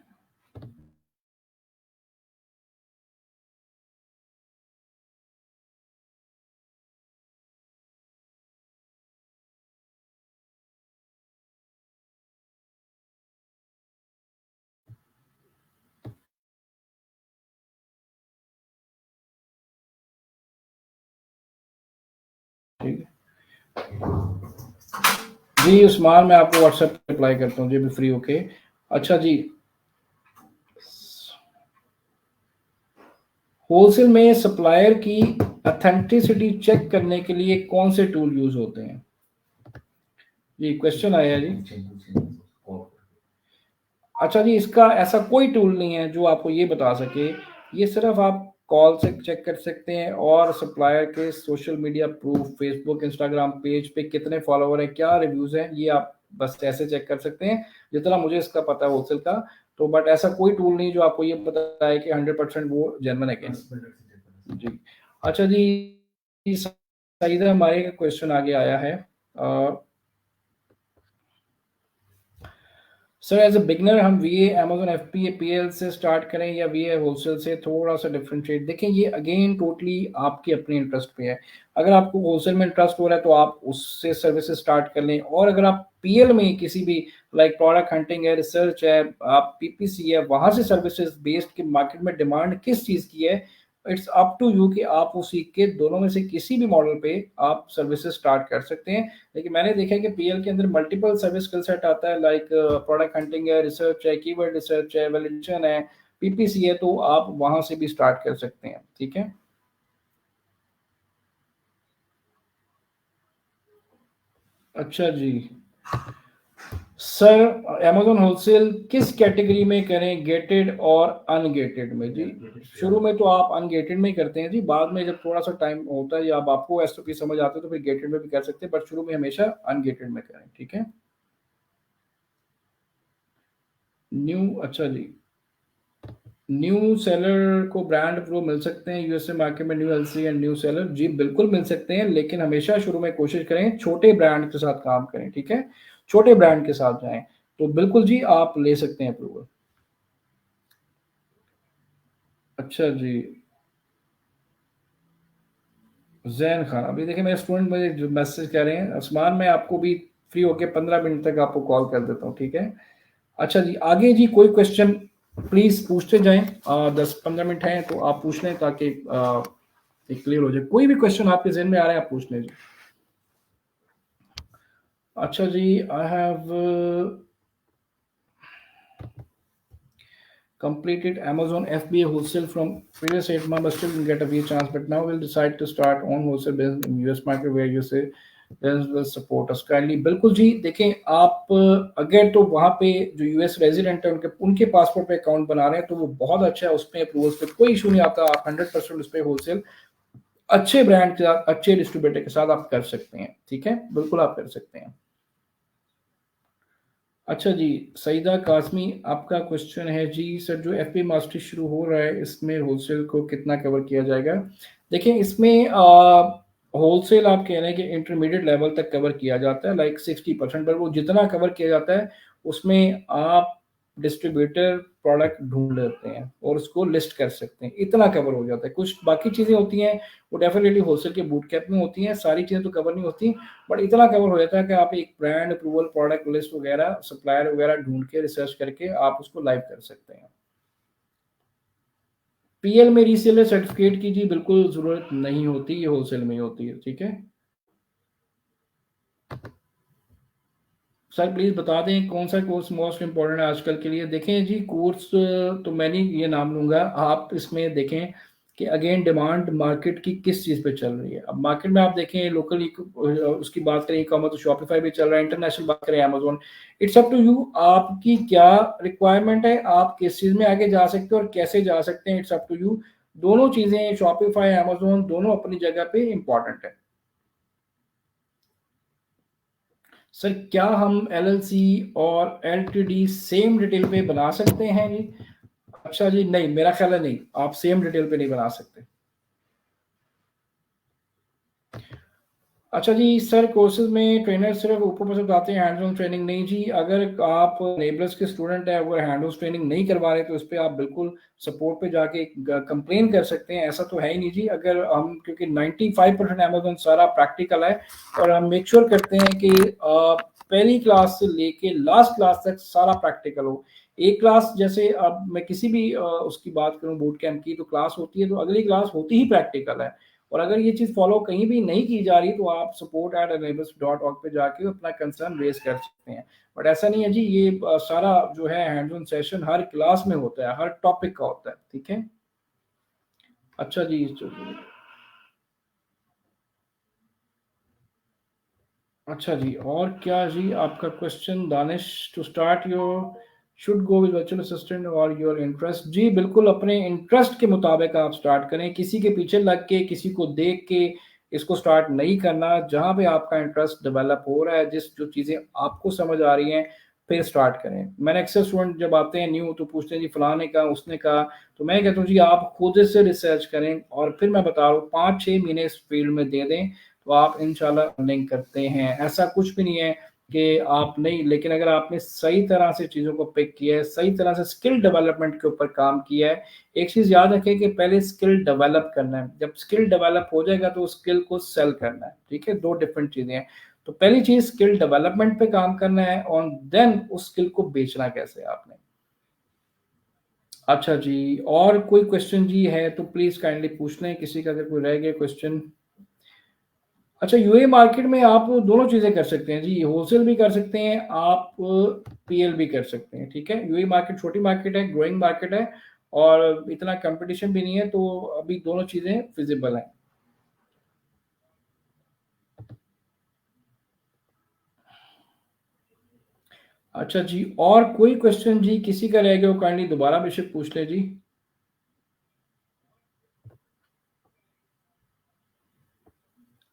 जी उस्मान, मैं आपको व्हाट्सएप पे रिप्लाई करता हूँ जी अभी फ्री होके। अच्छा जी, होलसेल में सप्लायर की ऑथेंटिसिटी चेक करने के लिए कौन से टूल यूज होते हैं? जी क्वेश्चन आया जी। अच्छा जी, इसका ऐसा कोई टूल नहीं है जो आपको ये बता सके। ये सिर्फ आप कॉल से चेक कर सकते हैं और सप्लायर के social media proof, Facebook Instagram page पे कितने फॉलोवर हैं, क्या रिव्यूज हैं, ये आप बस ऐसे चेक कर सकते हैं जितना मुझे इसका पता है होलसेल का। तो बट ऐसा कोई टूल नहीं जो आपको ये बताए कि 100% वो जेन्युइन है क्या। जी अच्छा जी, सईदा हमारे का क्वेश्चन आगे आया है। सर एज अ बिगनर हम वीए अमेजोन एफपीए पीएल से स्टार्ट करें या वीए होलसेल से, थोड़ा सा डिफरेंशिएट देखें। ये अगेन टोटली आपके अपने इंटरेस्ट पे है। अगर आपको होलसेल में इंटरेस्ट हो रहा है तो आप उससे सर्विसेज स्टार्ट कर लें, और अगर आप पीएल में किसी भी लाइक प्रोडक्ट हंटिंग है, रिसर्च है, आप पीपीसी है, वहां से सर्विसेज बेस्ड के मार्केट में डिमांड किस चीज़ की है, इट्स अप टू यू कि आप वो सीख के दोनों में से किसी भी मॉडल पे आप सर्विसेज स्टार्ट कर सकते हैं। लेकिन मैंने देखा है कि पीएल के अंदर मल्टीपल सर्विस स्किल सेट आता है, लाइक प्रोडक्ट हंटिंग है, रिसर्च है, कीवर्ड रिसर्च है, वैलिडेशन है, पीपीसी है, तो आप वहां से भी स्टार्ट कर सकते हैं। ठीक है। अच्छा जी सर, अमेजोन होलसेल किस कैटेगरी में करें, गेटेड और अनगेटेड में? जी शुरू में तो आप अनगेटेड में ही करते हैं जी, बाद में जब थोड़ा सा टाइम होता है या अब आपको एसओपी समझ आते हैं तो फिर गेटेड में भी कर सकते हैं, बट शुरू में हमेशा अनगेटेड में करें। ठीक है। न्यू, अच्छा जी, न्यू सेलर को ब्रांड प्रो मिल सकते हैं यूएसए मार्केट में, new LC and new seller? जी बिल्कुल मिल सकते हैं, लेकिन हमेशा शुरू में कोशिश करें छोटे ब्रांड के साथ काम करें। ठीक है, छोटे ब्रांड के साथ जाएं। तो बिल्कुल जी आप ले सकते हैं अप्रूवल। अच्छा जी, जैन खान, अभी देखिए मेरे स्टूडेंट मुझे जो मैसेज कर रहे हैं, आसमान में आपको भी फ्री होके 15 मिनट तक आपको कॉल कर देता हूँ। ठीक है। अच्छा जी, आगे जी कोई क्वेश्चन प्लीज पूछते जाएं। 10-15 मिनट हैं तो आप पूछ लें ताकि क्लियर हो जाए। कोई भी क्वेश्चन आपके जहन में आ रहा है आप पूछ लें जी। अच्छा जी, I have completed Amazon FBA wholesale from previous 8 months, but still didn't get a VA chance. But now we'll decide to start on wholesale business in US market where you say business will support us kindly। बिल्कुल जी, देखें आप अगर तो वहाँ पे जो US resident है उनके उनके पासपोर्ट पे अकाउंट बना रहे हैं तो वो बहुत अच्छा है, उसमें अप्रूवल्स पे कोई इशू नहीं आता। आप 100% उस पर होलसेल अच्छे ब्रांड के साथ, अच्छे डिस्ट्रीब्यूटर के साथ आप कर सकते हैं। ठीक है, बिल्कुल आप कर सकते हैं। अच्छा जी, सईदा कासमी, आपका क्वेश्चन है जी सर, जो एफपी मास्टरी शुरू हो रहा है इसमें होलसेल को कितना कवर किया जाएगा? देखिए इसमें होलसेल आप कह रहे हैं कि इंटरमीडिएट लेवल तक कवर किया जाता है, लाइक 60%, पर वो जितना कवर किया जाता है उसमें आप डिस्ट्रीब्यूटर प्रोडक्ट ढूंढ लेते हैं और उसको लिस्ट कर सकते हैं, इतना कवर हो जाता है। कुछ बाकी चीज़ें होती हैं वो डेफिनेटली होलसेल के बूट कैप में होती हैं, सारी चीज़ें तो कवर नहीं होती, बट इतना कवर हो जाता है कि आप एक ब्रांड अप्रूवल, प्रोडक्ट लिस्ट वगैरह, सप्लायर वगैरह ढूंढ के रिसर्च करके आप उसको लाइव कर सकते हैं। पीएल में रीसेलर सर्टिफिकेट की जी बिल्कुल जरूरत नहीं होती, ये होलसेल में ही होती है। ठीक है सर, प्लीज़ बता दें कौन सा कोर्स मोस्ट इम्पोर्टेंट है आजकल के लिए। देखें जी कोर्स तो मैं नहीं ये नाम लूँगा, आप इसमें देखें कि अगेन डिमांड मार्केट की किस चीज़ पे चल रही है। अब मार्केट में आप देखें लोकल उसकी बात करें, ई कॉमर्स तो शॉपिफाई भी चल रहा है, इंटरनेशनल बात करें Amazon. It's up to you, आपकी क्या रिक्वायरमेंट है, आप किस चीज़ में आगे जा सकते हो और कैसे जा सकते हैं, इट्स अप टू यू। दोनों चीज़ें शॉपिफाई अमेजोन दोनों अपनी जगह पे इंपॉर्टेंट है। सर क्या हम एलएलसी और एलटीडी सेम डिटेल पे बना सकते हैं जी? अच्छा जी, नहीं मेरा ख्याल है नहीं, आप सेम डिटेल पे नहीं बना सकते। अच्छा जी सर, कोर्सेज में ट्रेनर सिर्फ ऊपर ऊपर से बताते हैं, हैंड्स ऑन ट्रेनिंग नहीं जी। अगर आप नेबल्स के स्टूडेंट हैं, अगर हैंड ऑन ट्रेनिंग नहीं करवा रहे तो इस पर आप बिल्कुल सपोर्ट पे जाके कंप्लेन कर सकते हैं, ऐसा तो है ही नहीं जी। अगर हम, क्योंकि 95% अमेजोन सारा प्रैक्टिकल है और हम मेक श्योर करते हैं कि पहली क्लास से लेके लास्ट क्लास तक सारा प्रैक्टिकल हो। एक क्लास जैसे अब मैं किसी भी उसकी बात करूं बूट कैंप की, तो क्लास होती है तो अगली क्लास होती ही प्रैक्टिकल है, और अगर ये चीज़ फॉलो कहीं भी नहीं की जा रही तो आप support@enables.org पे जाके अपना कंसर्न रेज कर सकते हैं। बट ऐसा नहीं है जी, ये सारा जो है hands on session her class में होता है, हर टॉपिक का होता है, ठीक है। अच्छा जी, अच्छा जी, और क्या जी आपका question Danish, to start your should go with virtual assistant और योर इंटरेस्ट। जी बिल्कुल, अपने इंटरेस्ट के मुताबिक आप स्टार्ट करें, किसी के पीछे लग के, किसी को देख के इसको स्टार्ट नहीं करना। जहाँ पे आपका इंटरेस्ट डेवलप हो रहा है, जिस जो चीज़ें आपको समझ आ रही हैं, फिर स्टार्ट करें। मैंने अक्सर स्टूडेंट जब आते हैं न्यू तो पूछते हैं जी फलां ने कहा, उसने कहा, तो मैं कहता हूँ जी आप खुद से रिसर्च करें और फिर मैं बता रहा हूँ 5-6 महीने इस फील्ड में दे दें तो आप इंशाल्लाह अर्निंग करते हैं। ऐसा कुछ भी नहीं है कि आप नहीं, लेकिन अगर आपने सही तरह से चीज़ों को पिक किया है, सही तरह से स्किल डेवलपमेंट के ऊपर काम किया है। एक चीज़ याद रखें कि पहले स्किल डेवलप करना है, जब स्किल डेवलप हो जाएगा तो उस स्किल को सेल करना है, ठीक है, 2 डिफरेंट चीज़ें हैं। तो पहली चीज़ स्किल डेवलपमेंट पे काम करना है और देन उस स्किल को बेचना कैसे है आपने। अच्छा जी, और कोई क्वेश्चन जी है तो प्लीज़ काइंडली पूछ लें, किसी का अगर कोई रह गया क्वेश्चन। अच्छा, यूए मार्केट में आप दोनों चीज़ें कर सकते हैं जी, होलसेल भी कर सकते हैं, आप पीएल भी कर सकते हैं, ठीक है। यूए मार्केट छोटी मार्केट है, ग्रोइंग मार्केट है और इतना कंपटीशन भी नहीं है, तो अभी दोनों चीज़ें फिजिबल हैं। अच्छा जी, और कोई क्वेश्चन जी किसी का रह गया हो काइंडली दोबारा बेशक पूछ ले जी।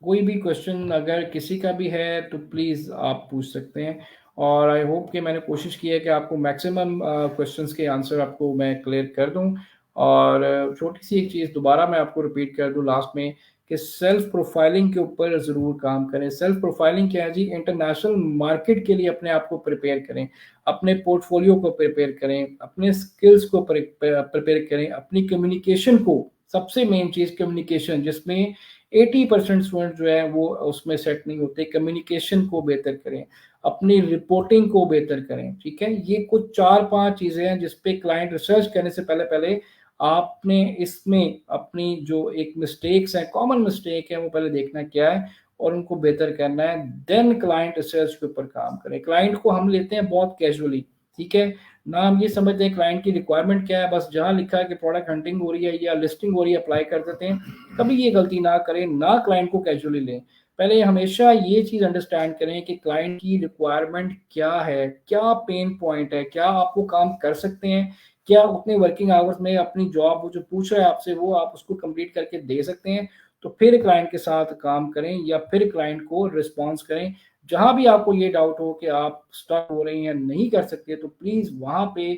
कोई भी क्वेश्चन अगर किसी का भी है तो प्लीज़ आप पूछ सकते हैं और आई होप कि मैंने कोशिश की है कि आपको मैक्सिमम क्वेश्चंस के आंसर आपको मैं क्लियर कर दूं। और छोटी सी एक चीज़ दोबारा मैं आपको रिपीट कर दूं लास्ट में कि सेल्फ प्रोफाइलिंग के ऊपर ज़रूर काम करें। सेल्फ प्रोफाइलिंग क्या है जी, इंटरनेशनल मार्केट के लिए अपने आप को प्रिपेयर करें, अपने पोर्टफोलियो को प्रिपेयर करें, अपने स्किल्स को प्रिपेयर करें, अपनी कम्युनिकेशन को, सबसे मेन चीज़ कम्युनिकेशन, जिसमें 80% स्टूडेंट जो है वो उसमें सेट नहीं होते। कम्युनिकेशन को बेहतर करें, अपनी रिपोर्टिंग को बेहतर करें, ठीक है। ये कुछ 4-5 चीज़ें हैं जिस पे क्लाइंट रिसर्च करने से पहले पहले आपने इसमें अपनी जो एक मिस्टेक्स हैं, कॉमन मिस्टेक है, वो पहले देखना क्या है और उनको बेहतर करना है। देन क्लाइंट रिसर्च के ऊपर काम करें। क्लाइंट को हम लेते हैं बहुत कैजुअली, ठीक है, ना हम ये समझते हैं क्लाइंट की रिक्वायरमेंट क्या है, बस जहाँ लिखा है कि प्रोडक्ट हंटिंग हो रही है या लिस्टिंग हो रही है अप्लाई कर देते हैं। कभी ये गलती ना करें, ना क्लाइंट को कैजुअली लें। पहले हमेशा ये चीज़ अंडरस्टैंड करें कि क्लाइंट की रिक्वायरमेंट क्या है, क्या पेन पॉइंट है, क्या आपको काम कर सकते हैं, क्या उतने वर्किंग आवर्स में अपनी जॉब वो जो पूछ रहा है आपसे वो आप उसको कंप्लीट करके दे सकते हैं। तो फिर क्लाइंट के साथ काम करें या फिर क्लाइंट को रिस्पॉन्स करें। जहां भी आपको ये डाउट हो कि आप स्टक हो रहे हैं, नहीं कर सकते, तो प्लीज़ वहां पे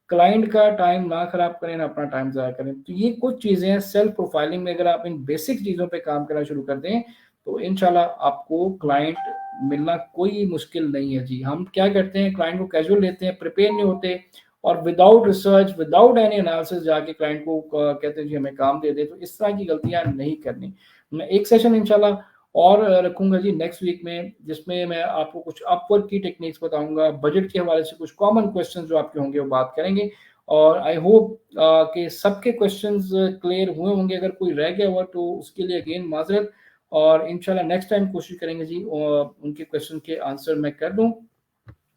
क्लाइंट का टाइम ना खराब करें, ना अपना टाइम ज़ाया करें। तो ये कुछ चीज़ें हैं सेल्फ प्रोफाइलिंग में, अगर आप इन बेसिक चीज़ों पे काम करना शुरू कर दें तो इंशाल्लाह आपको क्लाइंट मिलना कोई मुश्किल नहीं है जी। हम क्या करते हैं, क्लाइंट को कैजुअल लेते हैं, प्रिपेयर नहीं होते और without research, without any analysis जाके क्लाइंट को कहते हैं जी हमें काम दे दे। तो इस तरह की गलतियां नहीं करनी। मैं एक सेशन इंशाल्लाह और रखूंगा जी नेक्स्ट वीक में, जिसमें मैं आपको कुछ अपवर्क की टेक्निक्स बताऊंगा, बजट के हवाले से कुछ कॉमन क्वेश्चंस जो आपके होंगे वो बात करेंगे। और आई होप कि सबके क्वेश्चंस क्लियर हुए होंगे। अगर कोई रह गया हुआ तो उसके लिए अगेन माजरत, और इंशाल्लाह नेक्स्ट टाइम कोशिश करेंगे जी उनके क्वेश्चन के आंसर मैं कर दूं।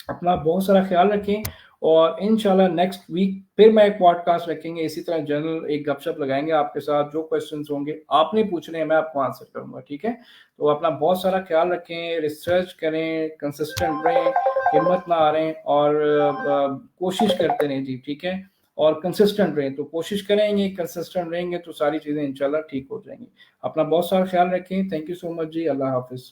अपना बहुत सारा ख्याल रखें और इंशाल्लाह नेक्स्ट वीक फिर मैं एक पॉडकास्ट रखेंगे, इसी तरह जनरल एक गपशप लगाएंगे आपके साथ। जो क्वेश्चंस होंगे आपने पूछने हैं मैं आपको आंसर करूंगा, ठीक है। तो अपना बहुत सारा ख्याल रखें, रिसर्च करें, कंसिस्टेंट रहें, हिम्मत ना हारें और कोशिश करते रहें जी, ठीक है। और कंसिस्टेंट रहें, तो कोशिश करेंगे, कंसिस्टेंट रहेंगे तो सारी चीज़ें इंशाल्लाह ठीक हो जाएंगी। अपना बहुत सारा ख्याल रखें। थैंक यू सो मच जी, अल्लाह हाफिज़।